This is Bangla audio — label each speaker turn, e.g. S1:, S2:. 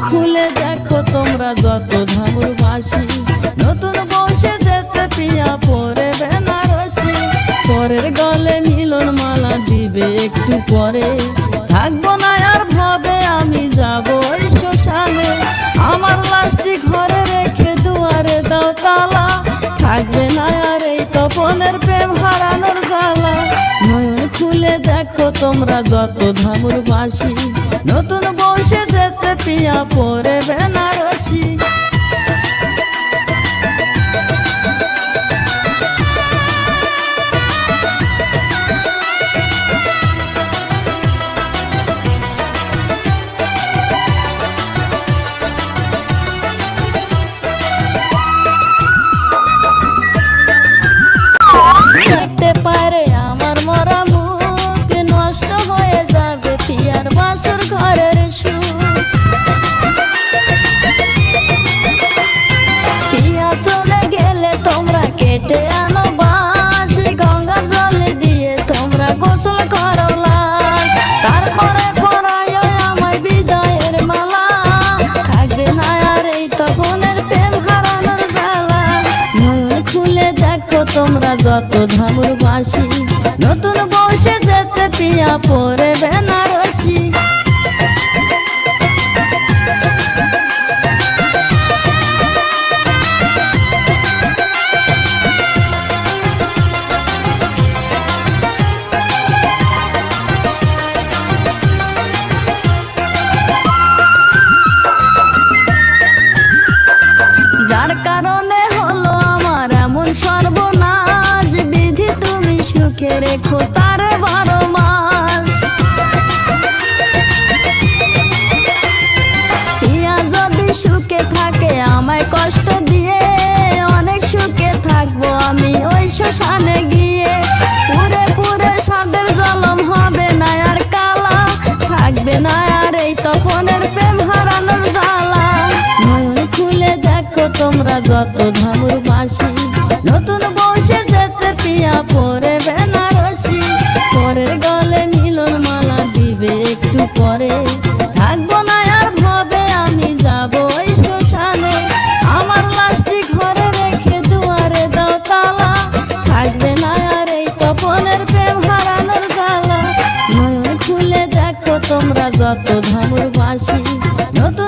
S1: খুলে দেখো তোমরা যত ধামুর বাসি, নতুন বসে যেতে পিয়া পরে বেনারসি। পরের গলে মিলন মালা দিবে একটু পরে, থাকবো না আর ভাবে আমি যাব ওই শ্মশানে। আমার লাশটি ঘরে রেখে দুয়ারে দাও তালা, থাকবে না আর এই তপনের প্রেম হারানোর জ্বালা। নয়ন খুলে দেখো তোমরা যত ধামুর বাসি, নতুন বসে যেতে পিয়া পরে বেনারসি। দেখতে পারে আমার মরা মুখ, নষ্ট হয়ে যাবে পিয়ার বাসর ঘরের সুখ। পিয়া চলে গেলে তোমরা কেটে আনো বাঁশ, গঙ্গা জলে দিয়ে তোমরা গোসল করো লাশ। তারপরে পরায় আমায় বিদায়ের মালা, থাকবে না আর এই তপনের প্রেম হারানোর জ্বালা। নয়ন খুলে দেখো তোমরা যত ধামুর বাসি, নতুন বসে যেতে পিয়া পরে বেনারসি। যার কারণে হলো আমার এমন সর্বনাশ, বিধি তুমি সুখে রেখো তার 12 মাস। পিয়া যদি সুখে থাকে আমায় কষ্ট দিয়ে, অনেক সুখে থাকবো আমি ওই শ্মশানে গিয়ে। পুরে পুরে সাদের জলম হবে না আর কালা, থাকবে না আর এই তপনের প্রেম হারানোর জ্বালা। নয়ন খুলে দেখো তোমরা যত ধামুর বাসি, নতুন বসে যেতে পিয়া পরে বেনারসি। পরের গলে মিলন মালা দিবে একটু পরে, থাকবো না আর ভাবে আমি যাব ওই শ্মশানে। আমার লাশটি ঘরে রেখে দুয়ারে দাও তালা, থাকবে না আর এই তপনের প্রেম হারানোর জ্বালা। নয়ন খুলে দেখো তোমরা যত ধামুর বাসি, নতুন